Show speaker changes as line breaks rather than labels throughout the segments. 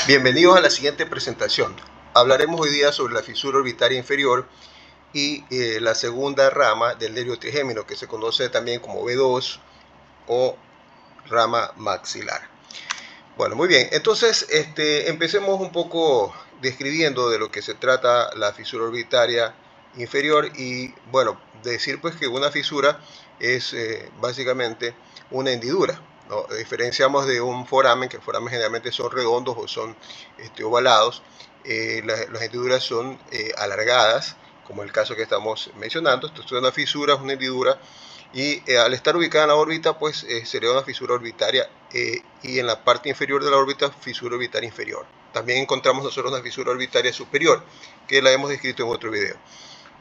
Bienvenidos a la siguiente presentación. Hablaremos hoy día sobre la fisura orbitaria inferior y la segunda rama del nervio trigémino, que se conoce también como V2 o rama maxilar. Bueno, muy bien. Entonces, empecemos un poco describiendo de lo que se trata la fisura orbitaria inferior y, bueno, decir pues que una fisura es básicamente una hendidura, ¿no? Diferenciamos de un foramen, que el foramen generalmente son redondos o son ovalados. Las hendiduras son alargadas, como el caso que estamos mencionando. Esto es una fisura, es una hendidura, y al estar ubicada en la órbita, pues sería una fisura orbitaria, y en la parte inferior de la órbita, fisura orbitaria inferior. También encontramos nosotros una fisura orbitaria superior, que la hemos descrito en otro video.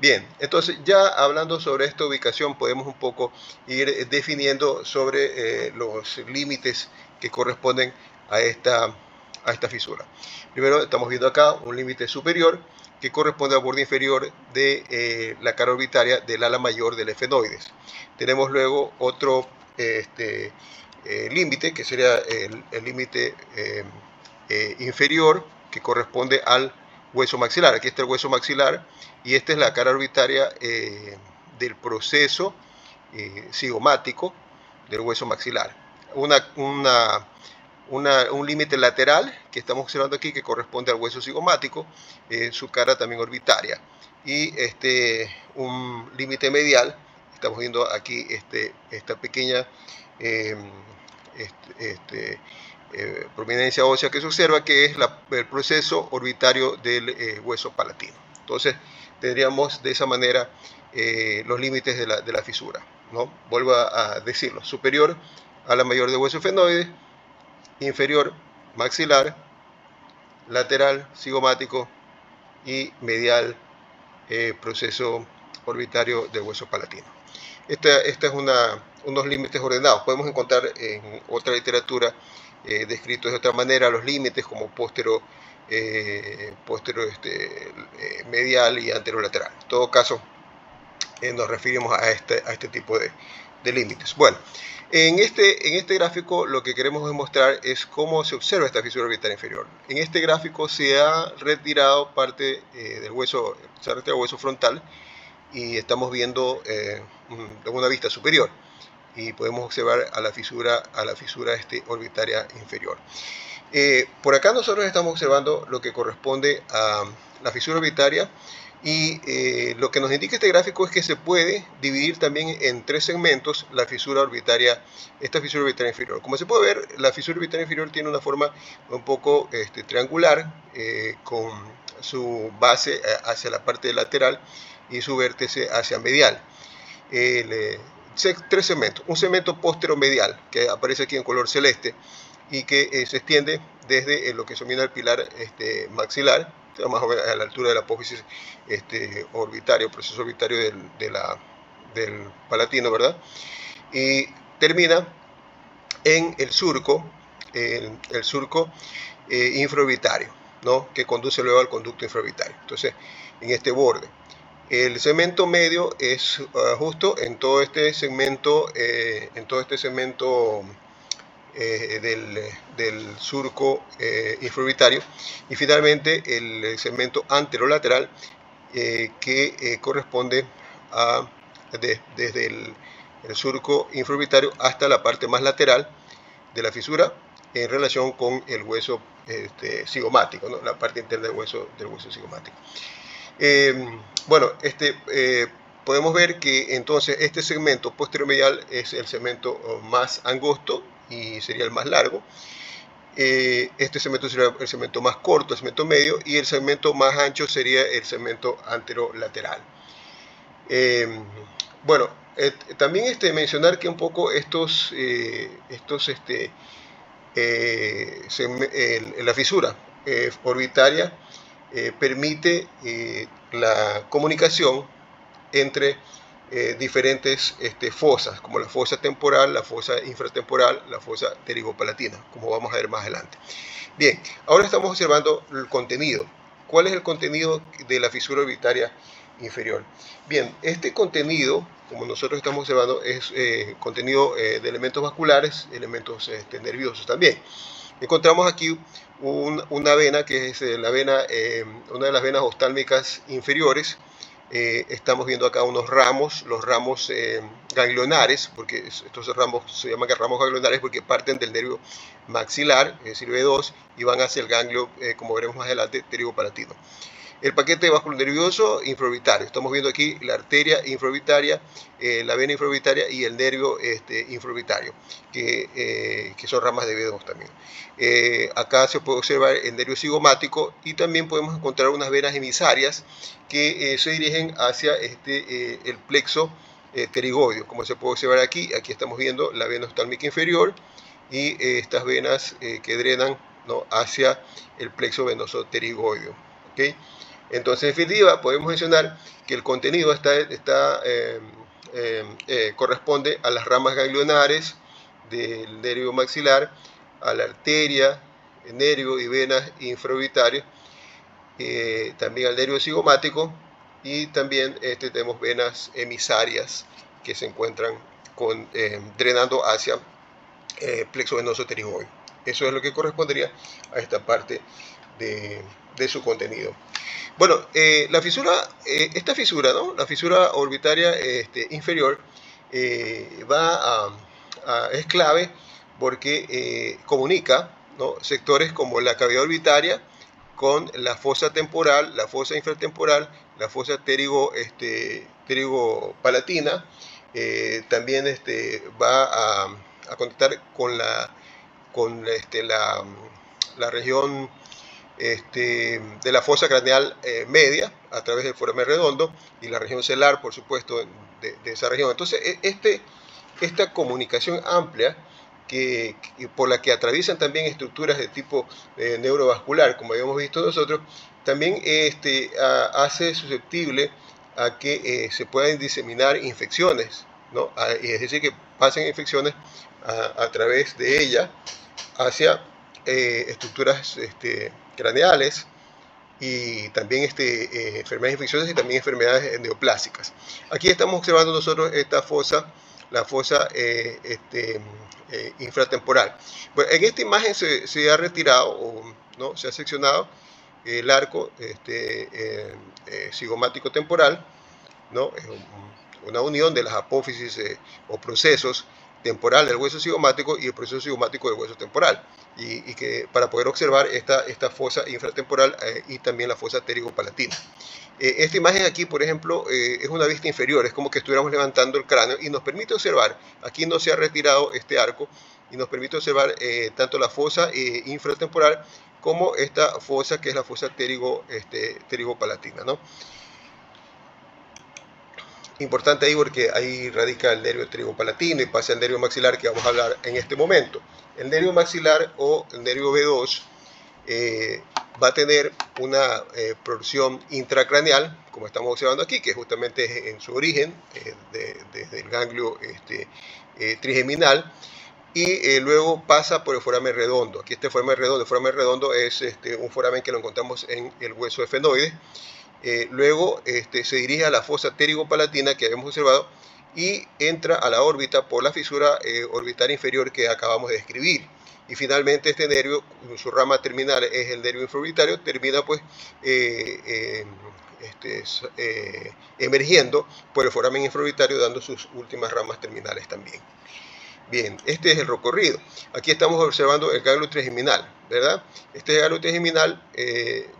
Bien, entonces ya hablando sobre esta ubicación, podemos un poco ir definiendo sobre los límites que corresponden a esta fisura. Primero estamos viendo acá un límite superior que corresponde al borde inferior de la cara orbitaria del ala mayor del efenoides. Tenemos luego otro límite, que sería el límite inferior, que corresponde al hueso maxilar. Aquí está el hueso maxilar y esta es la cara orbitaria del proceso cigomático del hueso maxilar. Un límite lateral que estamos observando aquí, que corresponde al hueso cigomático, su cara también orbitaria, y un límite medial. Estamos viendo aquí esta pequeña prominencia ósea que se observa, que es el proceso orbitario del hueso palatino. Entonces tendríamos de esa manera los límites de la fisura, ¿no? Vuelvo a decirlo: superior a la mayor del hueso efenoide, inferior maxilar, lateral cigomático y medial proceso orbitario del hueso palatino. Esta es unos límites ordenados. Podemos encontrar en otra literatura descritos de otra manera los límites como póstero medial y anterolateral. En todo caso, nos referimos a este tipo de límites. Bueno, en este gráfico lo que queremos demostrar es cómo se observa esta fisura orbital inferior. En este gráfico se ha retirado parte del hueso, se ha retirado el hueso frontal, y estamos viendo una vista superior, y podemos observar a la fisura orbitaria inferior. Por acá nosotros estamos observando lo que corresponde a la fisura orbitaria, y lo que nos indica este gráfico es que se puede dividir también en tres segmentos esta fisura orbitaria inferior. Como se puede ver, la fisura orbitaria inferior tiene una forma un poco triangular, con su base hacia la parte lateral y su vértice hacia medial. Tres segmentos: un segmento posteromedial, que aparece aquí en color celeste, y que se extiende desde lo que se denomina el pilar maxilar, más o menos a la altura de la apófisis orbitario, proceso orbitario del palatino, ¿verdad? Y termina en el surco, infraorbitario, ¿no? Que conduce luego al conducto infraorbitario. Entonces, en este borde. El segmento medio es justo en todo este segmento, del surco infraorbitario, y finalmente el segmento anterolateral, que corresponde desde el surco infraorbitario hasta la parte más lateral de la fisura en relación con el hueso cigomático, ¿no? La parte interna del hueso cigomático. Bueno, podemos ver que entonces este segmento posteromedial es el segmento más angosto y sería el más largo. Este segmento sería el segmento más corto, el segmento medio, y el segmento más ancho sería el segmento anterolateral. Bueno, también mencionar que un poco la fisura orbitaria permite la comunicación entre diferentes fosas, como la fosa temporal, la fosa infratemporal, la fosa pterigopalatina, como vamos a ver más adelante. Bien, ahora estamos observando el contenido. ¿Cuál es el contenido de la fisura orbitaria inferior? Bien, este contenido, como nosotros estamos observando, es contenido de elementos vasculares, elementos nerviosos también. Encontramos aquí una vena que es la vena, una de las venas oftálmicas inferiores. Estamos viendo acá unos ramos, los ramos ganglionares, porque estos ramos se llaman ramos ganglionares porque parten del nervio maxilar, es decir, B2, y van hacia el ganglio, como veremos más adelante, pterigopalatino. El paquete vasculonervioso infraorbitario. Estamos viendo aquí la arteria infraorbitaria, la vena infraorbitaria y el nervio infraorbitario, que son ramas de B2 también. Acá se puede observar el nervio cigomático y también podemos encontrar unas venas emisarias que se dirigen hacia el plexo pterigoideo, como se puede observar aquí. Aquí estamos viendo la vena oftálmica inferior y estas venas que drenan, ¿no?, hacia el plexo venoso pterigoideo. ¿Okay? Entonces, en definitiva, podemos mencionar que el contenido corresponde a las ramas ganglionares del nervio maxilar, a la arteria, nervio y venas infraorbitarias, también al nervio cigomático, y también tenemos venas emisarias que se encuentran drenando hacia plexo venoso pterigoideo. Eso es lo que correspondería a esta parte de su contenido. Bueno, esta fisura, ¿no?, la fisura orbitaria inferior, es clave porque comunica, ¿no?, sectores como la cavidad orbitaria con la fosa temporal, la fosa infratemporal, la fosa pterigopalatina. También va a conectar con la región de la fosa craneal media a través del foramen redondo y la región celar, por supuesto, de esa región. Entonces, esta comunicación amplia por la que atraviesan también estructuras de tipo neurovascular, como habíamos visto nosotros, también hace susceptible a que se puedan diseminar infecciones, ¿no? Es decir, que pasen infecciones a través de ella hacia estructuras craneales y también enfermedades infecciosas y también enfermedades neoplásicas. Aquí estamos observando nosotros esta fosa, la fosa infratemporal. Bueno, en esta imagen se ha retirado, ¿no?, se ha seccionado el arco cigomático temporal, ¿no? Es una unión de las apófisis o procesos temporal del hueso cigomático y el proceso cigomático del hueso temporal, y que para poder observar esta fosa infratemporal y también la fosa pterigopalatina. Esta imagen aquí, por ejemplo, es una vista inferior, es como que estuviéramos levantando el cráneo y nos permite observar, aquí no se ha retirado este arco, y nos permite observar tanto la fosa infratemporal como esta fosa que es la fosa pterigopalatina, ¿no? Importante ahí porque ahí radica el nervio pterigopalatino y pasa el nervio maxilar, que vamos a hablar en este momento. El nervio maxilar o el nervio B2 va a tener una porción intracraneal, como estamos observando aquí, que justamente en su origen, desde el ganglio trigeminal, y luego pasa por el foramen redondo. Aquí el foramen redondo es un foramen que lo encontramos en el hueso efenoide. Luego se dirige a la fosa pterigopalatina que habíamos observado y entra a la órbita por la fisura orbitaria inferior que acabamos de describir. Y finalmente este nervio, su rama terminal es el nervio infraorbitario, termina pues emergiendo por el foramen infraorbitario, dando sus últimas ramas terminales también. Bien, este es el recorrido. Aquí estamos observando el ganglio trigeminal, ¿verdad? Este es el ganglio trigeminal,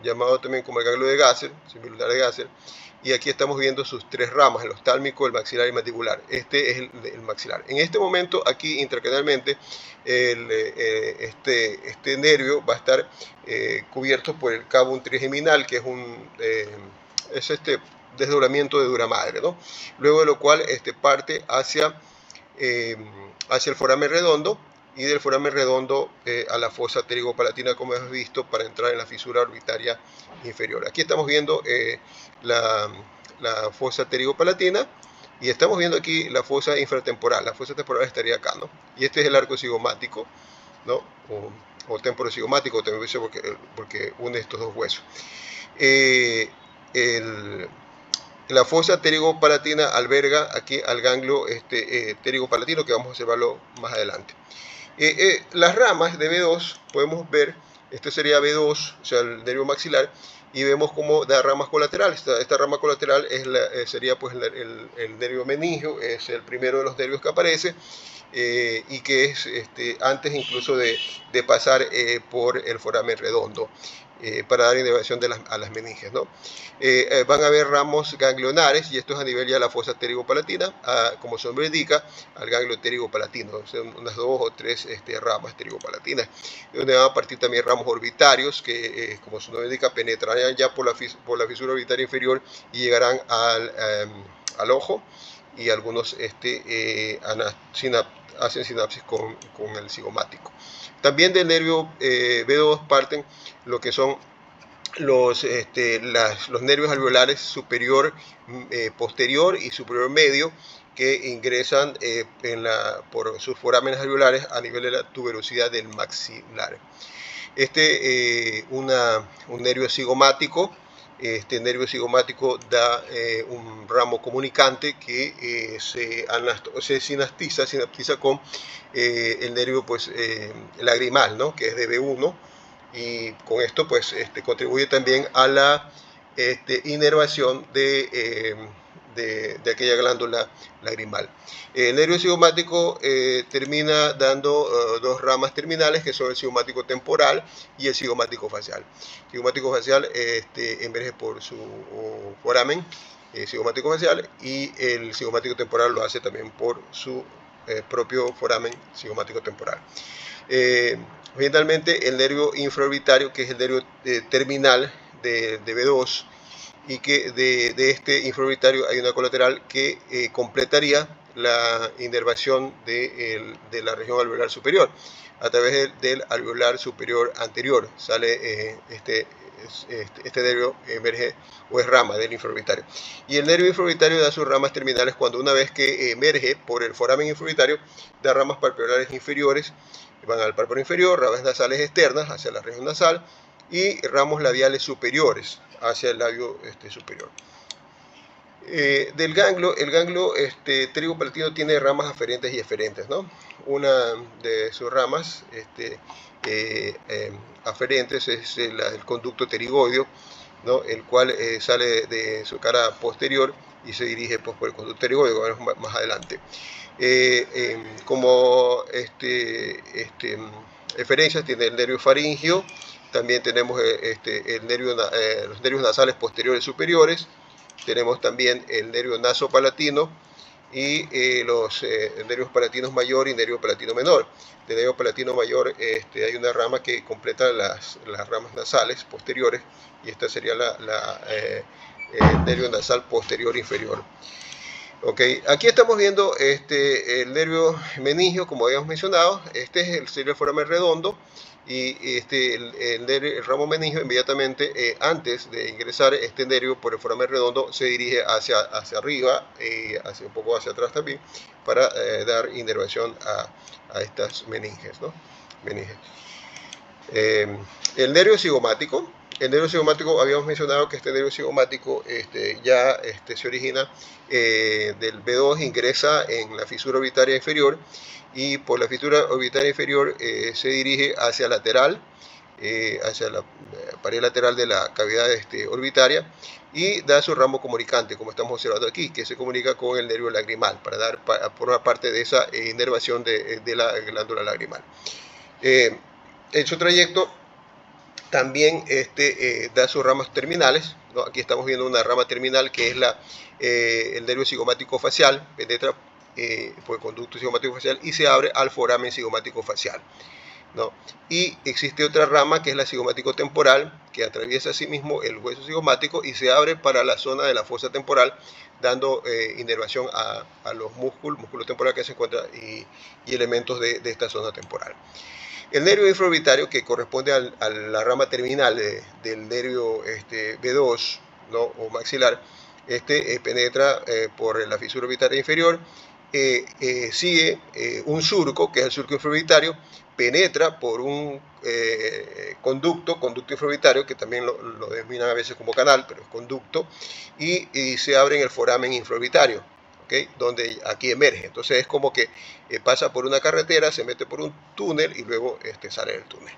llamado también como el ganglio de Gasser, similar de Gasser, y aquí estamos viendo sus tres ramas, el oftálmico, el maxilar y el mandibular. Este es el maxilar. En este momento, aquí intracranealmente, este nervio va a estar cubierto por el cabo trigeminal, que es este desdoblamiento de dura madre, ¿no? Luego de lo cual parte hacia el foramen redondo, y del foramen redondo a la fosa pterigopalatina, como hemos visto, para entrar en la fisura orbitaria inferior. Aquí estamos viendo la fosa pterigopalatina y estamos viendo aquí la fosa infratemporal. La fosa temporal estaría acá, ¿no? Y este es el arco cigomático, ¿no? O temporocigomático, también porque une estos dos huesos. La fosa pterigopalatina alberga aquí al ganglio pterigopalatino, que vamos a observarlo más adelante. Las ramas de B2 podemos ver, este sería B2, o sea, el nervio maxilar, y vemos cómo da ramas colaterales. Esta rama colateral sería pues el nervio meningio, es el primero de los nervios que aparece, y que es antes incluso de pasar por el foramen redondo, para dar inervación a las meninges, ¿no? Van a haber ramos ganglionares, y esto es a nivel ya de la fosa pterigopalatina, como su nombre indica, al ganglio pterigopalatino, son unas 2 o 3 ramas pterigopalatinas, donde van a partir también ramos orbitarios que, como su nombre indica, penetrarán ya por la fisura orbitaria inferior y llegarán al ojo, y algunos hacen sinapsis con el cigomático. También del nervio B2 parten lo que son los nervios alveolares superior, posterior y superior medio, que ingresan por sus forámenes alveolares a nivel de la tuberosidad del maxilar. Un nervio cigomático. Este nervio cigomático da un ramo comunicante que se sinaptiza con el nervio pues, lagrimal, ¿no? Que es de B1, y con esto pues contribuye también a la inervación de aquella glándula lagrimal. El nervio cigomático termina dando 2 ramas terminales, que son el cigomático temporal y el cigomático facial. El cigomático facial emerge por su foramen cigomático facial, y el cigomático temporal lo hace también por su propio foramen cigomático temporal. Finalmente, el nervio infraorbitario, que es el nervio terminal de B2, y que de este infraorbitario hay una colateral que completaría la inervación de la región alveolar superior a través del alveolar superior anterior. Sale este nervio, emerge o es rama del infraorbitario. Y el nervio infraorbitario da sus ramas terminales cuando, una vez que emerge por el foramen infraorbitario, da ramas palpebrares inferiores, van al párpado inferior, ramas nasales externas hacia la región nasal, y ramos labiales superiores hacia el labio superior. Del ganglio, el ganglio pterigopalatino tiene ramas aferentes y eferentes, ¿no? Una de sus ramas aferentes es el conducto pterigoideo, ¿no? El cual sale de su cara posterior y se dirige pues, por el conducto pterigoideo, que veremos más adelante. Como eferencias tiene el nervio faringio. También tenemos los nervios nasales posteriores superiores. Tenemos también el nervio nasopalatino y los nervios palatinos mayor y nervio palatino menor. Del nervio palatino mayor hay una rama que completa las ramas nasales posteriores, y esta sería el nervio nasal posterior inferior. Okay. Aquí estamos viendo el nervio meningio, como habíamos mencionado. Este es el foramen redondo, y el ramo meningio inmediatamente antes de ingresar este nervio por el foramen redondo se dirige hacia arriba, un poco hacia atrás también, para dar inervación a estas meninges, ¿no? El nervio cigomático. El nervio cigomático, habíamos mencionado que este nervio cigomático ya se origina del B2, ingresa en la fisura orbitaria inferior, y por la fisura orbitaria inferior se dirige hacia lateral, hacia la pared lateral de la cavidad orbitaria, y da su ramo comunicante, como estamos observando aquí, que se comunica con el nervio lagrimal para formar parte de esa inervación de la glándula lagrimal. En su trayecto también da sus ramas terminales, ¿no? Aquí estamos viendo una rama terminal que es el nervio cigomático facial, penetra por el conducto cigomático facial y se abre al foramen cigomático facial, ¿no? Y existe otra rama que es la cigomático temporal, que atraviesa asimismo el hueso cigomático y se abre para la zona de la fosa temporal, dando inervación a los músculo temporal que se encuentra y elementos de esta zona temporal. El nervio infraorbitario, que corresponde a la rama terminal del nervio B2, ¿no? O maxilar, penetra por la fisura orbitaria inferior, sigue un surco, que es el surco infraorbitario, penetra por un conducto infraorbitario, que también lo denominan a veces como canal, pero es conducto, y se abre en el foramen infraorbitario. ¿okay? Donde aquí emerge. Entonces es como que pasa por una carretera, se mete por un túnel y luego sale del túnel.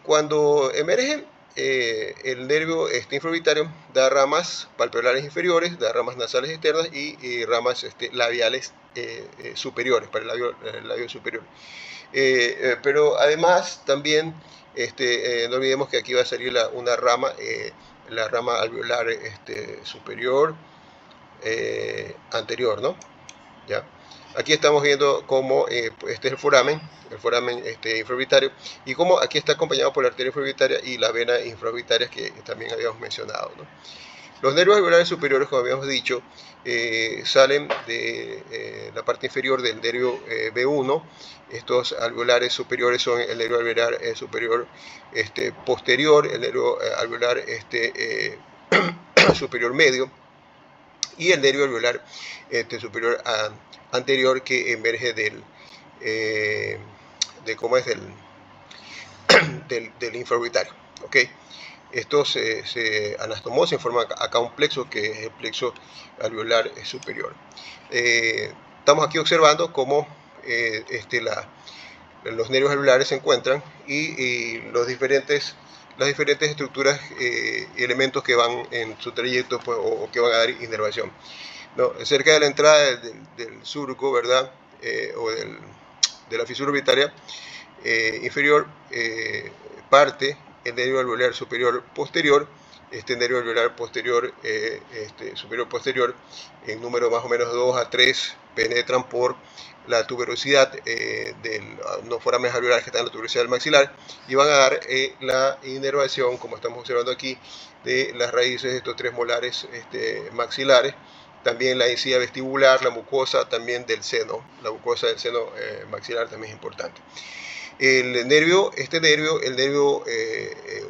Cuando emerge, el nervio infraorbitario da ramas palpebrares inferiores, da ramas nasales externas y ramas labiales superiores, para el labio superior. Pero además también no olvidemos que aquí va a salir una rama, la rama alveolar superior anterior, ¿no? ¿Ya? Aquí estamos viendo cómo este es el foramen infraorbitario, y cómo aquí está acompañado por la arteria infraorbitaria y las venas infraorbitarias que también habíamos mencionado, ¿no? Los nervios alveolares superiores, como habíamos dicho, salen de la parte inferior del nervio B1. Estos alveolares superiores son el nervio alveolar superior posterior, el nervio alveolar superior medio y el nervio alveolar superior anterior, que emerge del infraorbitario. ¿Okay? Esto se anastomosa y forma acá un plexo, que es el plexo alveolar superior. Estamos aquí observando cómo los nervios alveolares se encuentran y las diferentes estructuras y elementos que van en su trayecto, pues, o que van a dar inervación, ¿no? Cerca de la entrada del surco, ¿verdad? De la fisura orbitaria inferior, parte el nervio alveolar superior posterior. Este nervio alveolar posterior, superior posterior, en número más o menos 2 a 3, penetran por la tuberosidad de los foramen alveolares que están en la tuberosidad del maxilar, y van a dar la inervación, como estamos observando aquí, de las raíces de estos 3 molares maxilares. También la encía vestibular, la mucosa también del seno, la mucosa del seno maxilar también es importante. El nervio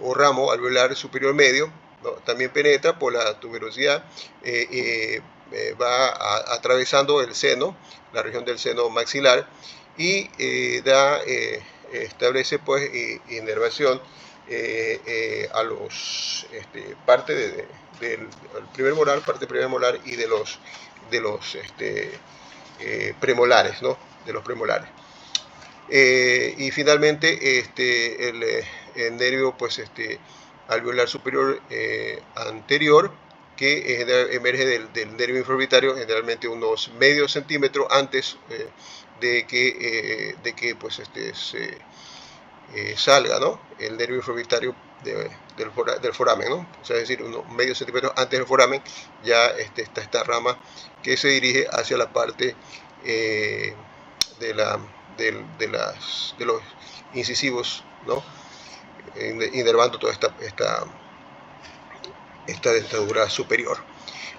o ramo alveolar superior medio, ¿no? También penetra por la tuberosidad, va atravesando el seno, la región del seno maxilar, y establece, pues, inervación a los parte del primer molar, parte primer molar, y de los premolares, ¿no? De los premolares. Y finalmente el nervio, pues, alveolar superior anterior, que emerge del nervio infraorbitario generalmente unos medio centímetro antes de que pues, se salga, ¿no? El nervio infraorbitario del foramen, ¿no? O sea, es decir, unos medio centímetros antes del foramen ya está esta rama que se dirige hacia la parte de los incisivos, ¿no? Inervando toda esta dentadura superior.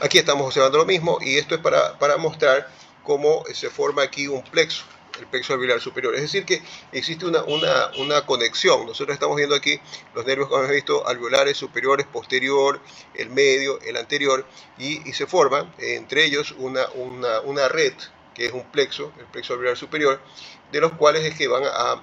Aquí estamos observando lo mismo, y esto es para mostrar cómo se forma aquí un plexo, el plexo alveolar superior. Es decir, que existe una conexión. Nosotros estamos viendo aquí los nervios, como hemos visto, alveolares superiores, posterior, el medio, el anterior, y se forma entre ellos una red, que es un plexo, el plexo alveolar superior, de los cuales es que van a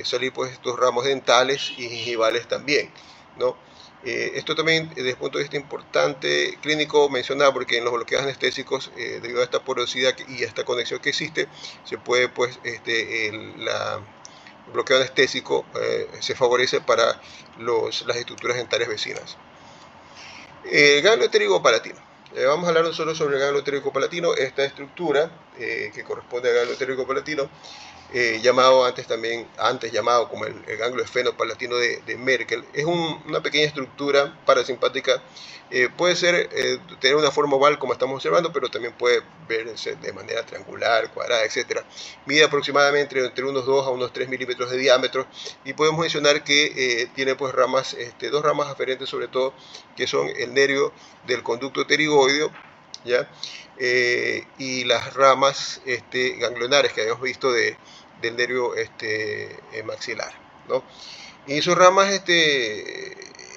salir, pues, estos ramos dentales y gingivales también, ¿no? Esto también, desde el punto de vista importante clínico, mencionar, porque en los bloqueos anestésicos, debido a esta porosidad y a esta conexión que existe, se puede, pues, el bloqueo anestésico se favorece para las estructuras dentarias vecinas. Ganglio pterigopalatino. Vamos a hablar nosotros sobre el ganglio pterigopalatino, esta estructura que corresponde al ganglio pterigopalatino, antes llamado como el ganglio esfenopalatino de Merkel. Es una pequeña estructura parasimpática. Puede tener una forma oval, como estamos observando, pero también puede verse de manera triangular, cuadrada, etc. Mide aproximadamente entre unos 2 a unos 3 milímetros de diámetro, y podemos mencionar que tiene, pues, ramas, dos ramas aferentes sobre todo, que son el nervio del conducto pterigoideo, ¿ya? Y las ramas ganglionares que habíamos visto del nervio maxilar, ¿no? Y sus ramas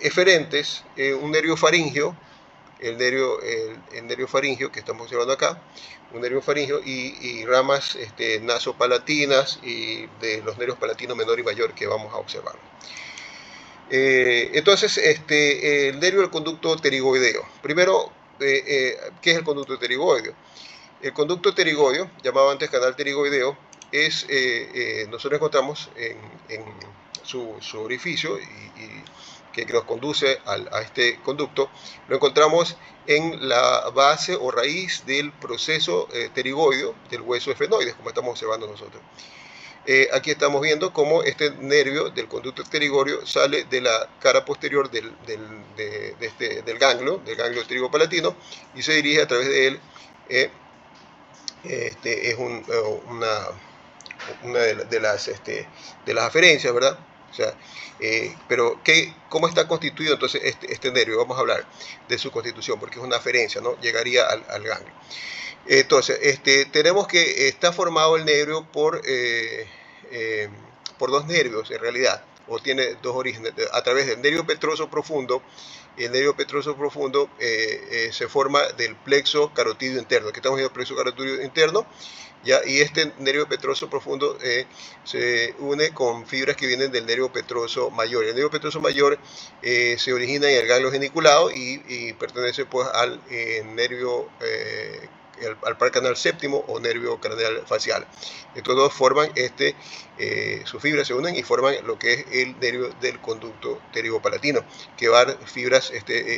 eferentes, un nervio faringio, el nervio faringio que estamos observando acá, un nervio faringio, y ramas nasopalatinas y de los nervios palatino menor y mayor que vamos a observar. Entonces, el nervio del conducto pterigoideo. Primero, ¿qué es el conducto pterigoideo? El conducto pterigoideo, llamado antes canal pterigoideo, es, nosotros encontramos en su orificio que nos conduce a este conducto, lo encontramos en la base o raíz del proceso pterigoideo del hueso efenoides, como estamos observando nosotros. Aquí estamos viendo cómo este nervio del conducto pterigoideo sale de la cara posterior del ganglio pterigopalatino, y se dirige a través de él. Es una de las aferencias, ¿verdad? O sea, pero ¿cómo está constituido entonces este nervio? Vamos a hablar de su constitución, porque es una aferencia, ¿no? Llegaría al ganglio. Entonces, tenemos que está formado el nervio por dos nervios, en realidad, o tiene dos orígenes, a través del nervio petroso profundo. El nervio petroso profundo se forma del plexo carotidio interno. Aquí estamos viendo el plexo carotidio interno, ¿ya? Y este nervio petroso profundo se une con fibras que vienen del nervio petroso mayor. El nervio petroso mayor se origina en el ganglio geniculado y pertenece pues al nervio al par canal séptimo o nervio craneal facial. Estos dos forman sus fibras se unen y forman lo que es el nervio del conducto pterigopalatino, que va a dar fibras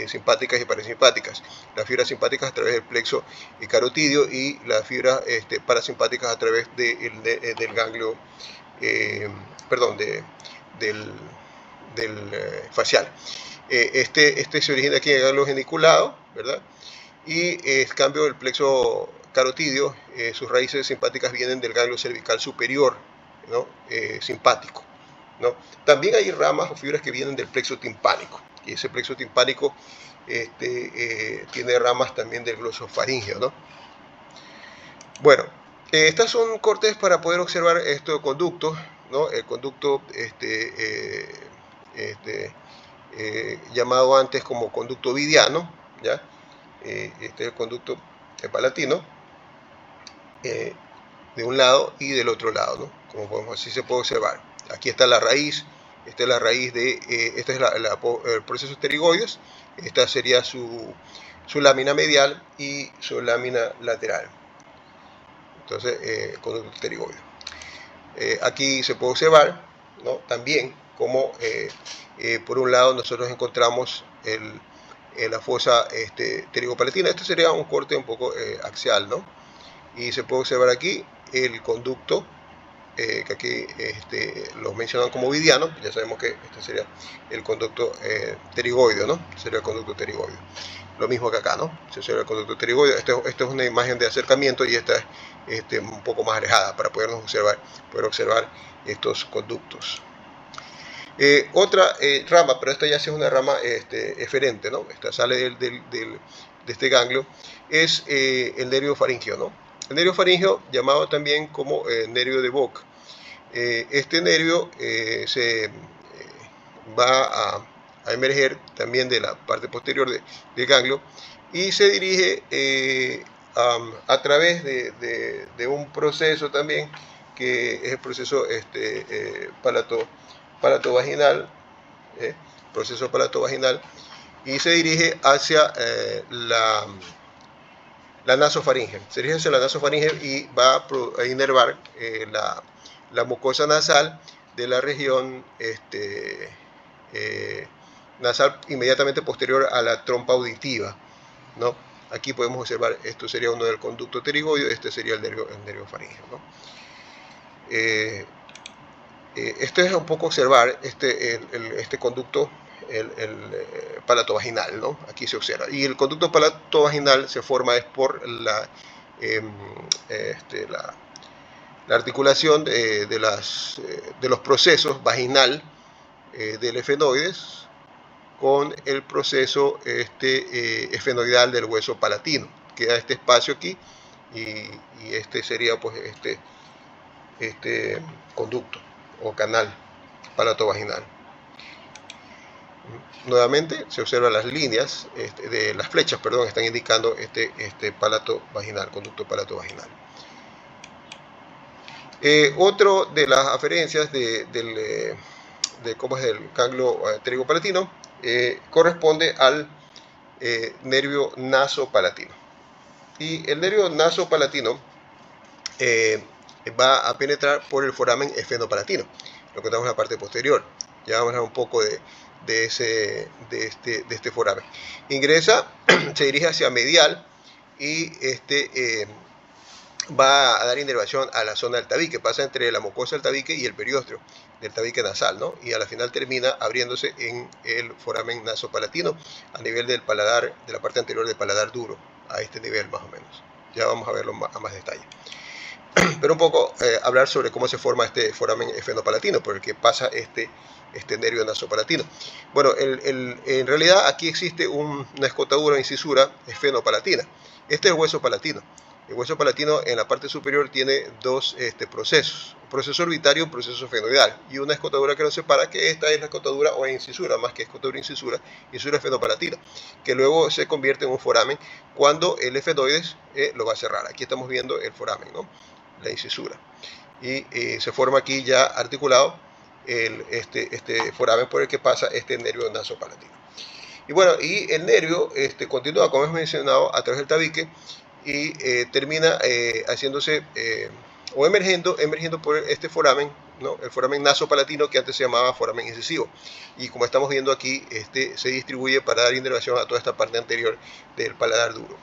simpáticas y parasimpáticas. Las fibras simpáticas a través del plexo carotidio y las fibras parasimpáticas a través del ganglio, del facial. Este se origina aquí en el ganglio geniculado, ¿verdad? Y en cambio el plexo carotidio, sus raíces simpáticas vienen del ganglio cervical superior, ¿no? Simpático, ¿no? También hay ramas o fibras que vienen del plexo timpánico, y ese plexo timpánico tiene ramas también del glosofaringeo, ¿no? Bueno, estas son cortes para poder observar estos conductos, ¿no? El conducto llamado antes como conducto ovidiano, ¿ya? Este es el conducto palatino, de un lado y del otro lado, ¿no? Como podemos, así se puede observar. Aquí está la raíz, esta es la raíz de, este es el proceso pterigoides, esta sería su lámina medial y su lámina lateral. Entonces, conducto pterigoideo. Aquí se puede observar, ¿no? También como por un lado nosotros encontramos la fosa pterigopalatina. Este sería un corte un poco axial, ¿no? Y se puede observar aquí el conducto, que aquí lo mencionan como ovidiano. Ya sabemos que este sería el conducto pterigoideo, ¿no? Sería el conducto pterigoideo. Lo mismo que acá, ¿no? Se observa el conducto pterigoideo. Esto es una imagen de acercamiento y esta es un poco más alejada para poder observar estos conductos. Otra rama, pero esta ya sí es una rama eferente, ¿no? Esta sale de este ganglio, es el nervio faríngeo, ¿no? El nervio faríngeo, llamado también como nervio de Vogt. Este nervio va a emerger también de la parte posterior del ganglio y se dirige a través de un proceso también que es el proceso palatovaginal, proceso palatovaginal, y se dirige hacia la nasofaringe. Se dirige hacia la nasofaringe y va a inervar la mucosa nasal de la región nasal inmediatamente posterior a la trompa auditiva, ¿no? Aquí podemos observar, esto sería uno del conducto pterigoideo, este sería el nervio faríngeo, ¿no? Esto es un poco observar este conducto, el palatovaginal, ¿no? Aquí se observa. Y el conducto palatovaginal se forma es por la articulación de los procesos vaginal del efenoides con el proceso efenoidal del hueso palatino. Queda este espacio aquí y este sería pues este conducto o canal palatovaginal. Nuevamente se observan las líneas de las flechas, perdón, están indicando este palato vaginal, conducto palatovaginal. Otro de las aferencias del ganglio pterigopalatino corresponde al nervio nasopalatino. Y el nervio nasopalatino va a penetrar por el foramen esfenopalatino, lo que tenemos en la parte posterior. Ya vamos a hablar un poco de este foramen. Ingresa, se dirige hacia medial y va a dar inervación a la zona del tabique, pasa entre la mucosa del tabique y el periósteo del tabique nasal, ¿no? Y a la final termina abriéndose en el foramen nasopalatino a nivel del paladar, de la parte anterior del paladar duro, a este nivel más o menos. Ya vamos a verlo a más detalle. Pero un poco hablar sobre cómo se forma este foramen esfenopalatino, por el que pasa este nervio nasopalatino. Bueno, en realidad aquí existe una escotadura o incisura esfenopalatina. Este es el hueso palatino. El hueso palatino en la parte superior tiene dos procesos, un proceso orbitario y un proceso esfenoidal, y una escotadura que lo separa, que esta es la escotadura o incisura, más que escotadura incisura esfenopalatina, que luego se convierte en un foramen cuando el esfenoides lo va a cerrar. Aquí estamos viendo el foramen, ¿no? La incisura. Y se forma aquí ya articulado este foramen por el que pasa este nervio nasopalatino. Y bueno, y el nervio continúa, como hemos mencionado, a través del tabique y termina haciéndose o emergiendo por este foramen, ¿no? El foramen nasopalatino, que antes se llamaba foramen incisivo. Y como estamos viendo aquí, se distribuye para dar inervación a toda esta parte anterior del paladar duro.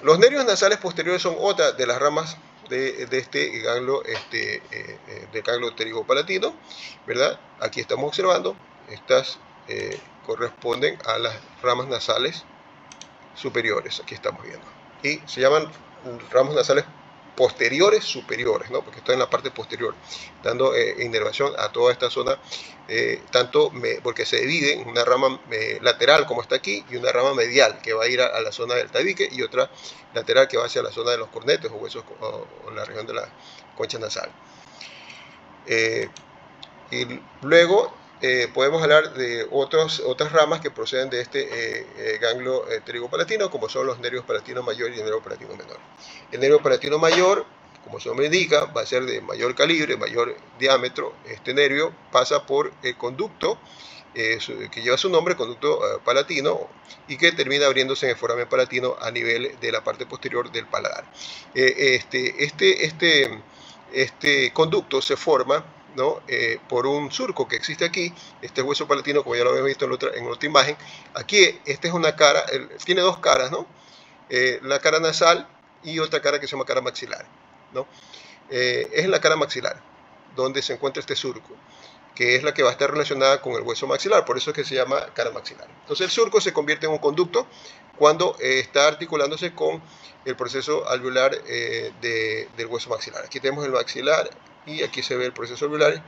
Los nervios nasales posteriores son otra de las ramas de este ganglio, del ganglio pterigopalatino, ¿verdad? Aquí estamos observando, estas corresponden a las ramas nasales superiores, aquí estamos viendo. Y se llaman ramas nasales posteriores superiores, ¿no? Porque está en la parte posterior, dando inervación a toda esta zona, porque se divide en una rama lateral, como está aquí, y una rama medial, que va a ir a la zona del tabique, y otra lateral que va hacia la zona de los cornetes o huesos, o la región de la concha nasal. Y luego podemos hablar de otras ramas que proceden de este ganglio pterigopalatino, como son los nervios palatino mayor y el nervio palatino menor. El nervio palatino mayor, como su nombre indica, va a ser de mayor calibre, mayor diámetro. Este nervio pasa por el conducto que lleva su nombre, conducto palatino, y que termina abriéndose en el foramen palatino a nivel de la parte posterior del paladar. Este conducto se forma, ¿no? Por un surco que existe aquí, este hueso palatino, como ya lo habíamos visto en otra imagen. Aquí, esta es una cara, tiene dos caras, ¿no? La cara nasal y otra cara que se llama cara maxilar, ¿no? Es en la cara maxilar donde se encuentra este surco, que es la que va a estar relacionada con el hueso maxilar, por eso es que se llama cara maxilar. Entonces el surco se convierte en un conducto cuando está articulándose con el proceso alveolar del hueso maxilar. Aquí tenemos el maxilar y aquí se ve el proceso alveolar,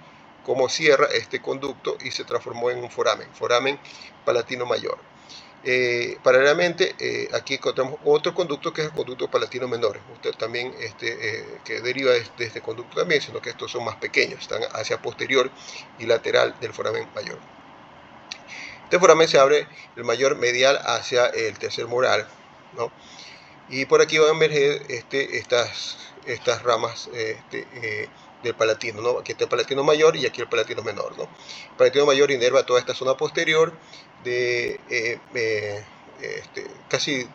cómo cierra este conducto y se transformó en un foramen palatino mayor. Paralelamente, aquí encontramos otro conducto que es el conducto palatino menor. Usted también que deriva de este conducto también, sino que estos son más pequeños, están hacia posterior y lateral del foramen mayor. Este foramen se abre el mayor medial hacia el tercer molar, ¿no? Y por aquí van a emerger estas ramas del palatino, ¿no? Aquí está el palatino mayor y aquí el palatino menor, ¿no? El palatino mayor inerva toda esta zona posterior de casi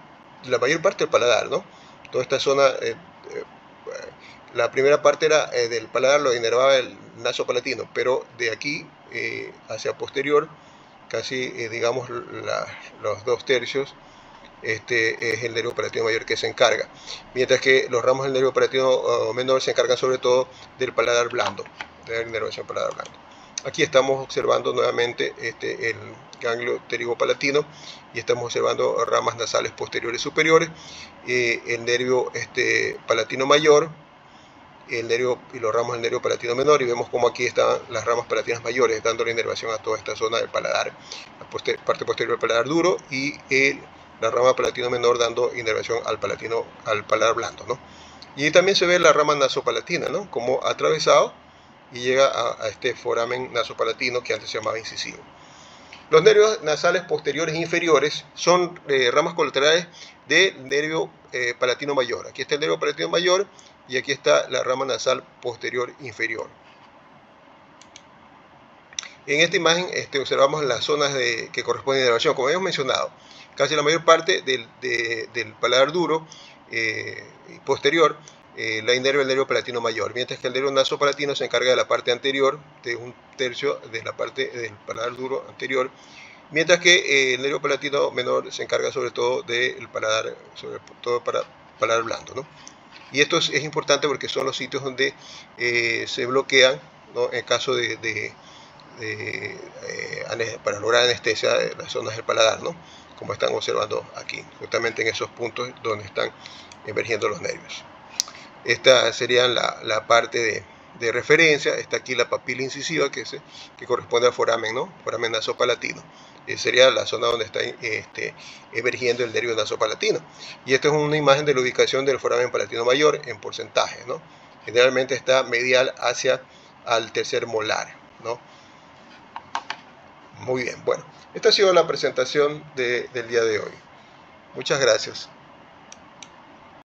la mayor parte del paladar, ¿no? Toda esta zona, la primera parte era del paladar, lo inervaba el nasopalatino, pero de aquí hacia posterior, casi digamos los 2/3, es el nervio palatino mayor que se encarga, mientras que los ramos del nervio palatino menor se encargan sobre todo del paladar blando, de la inervación paladar blando. Aquí estamos observando nuevamente el ganglio pterigopalatino y estamos observando ramas nasales posteriores y superiores, el nervio palatino mayor, el nervio y los ramos del nervio palatino menor, y vemos como aquí están las ramas palatinas mayores dando la inervación a toda esta zona del paladar, la parte posterior del paladar duro, y la rama palatino menor dando inervación al paladar blando, ¿no? Y también se ve la rama nasopalatina, ¿no? Como atravesado y llega a este foramen nasopalatino que antes se llamaba incisivo. Los nervios nasales posteriores e inferiores son ramas colaterales del nervio palatino mayor. Aquí está el nervio palatino mayor y aquí está la rama nasal posterior inferior. En esta imagen observamos las zonas que corresponden a inervación. Como hemos mencionado, casi la mayor parte del paladar duro posterior la inerva el nervio palatino mayor, mientras que el nervio nasopalatino se encarga de la parte anterior, de un tercio de la parte del paladar duro anterior, mientras que el nervio palatino menor se encarga sobre todo del paladar, sobre todo para paladar blando, ¿no? Y esto es importante porque son los sitios donde se bloquean, ¿no? En caso para lograr anestesia de las zonas del paladar, ¿no? Como están observando aquí, justamente en esos puntos donde están emergiendo los nervios. Esta sería la parte de referencia. Está aquí la papila incisiva que corresponde al foramen, ¿no? Foramen nasopalatino. Sería la zona donde está emergiendo el nervio nasopalatino. Y esta es una imagen de la ubicación del foramen palatino mayor en porcentaje, ¿no? Generalmente está medial hacia al tercer molar, ¿no? Muy bien, bueno, esta ha sido la presentación del día de hoy. Muchas gracias.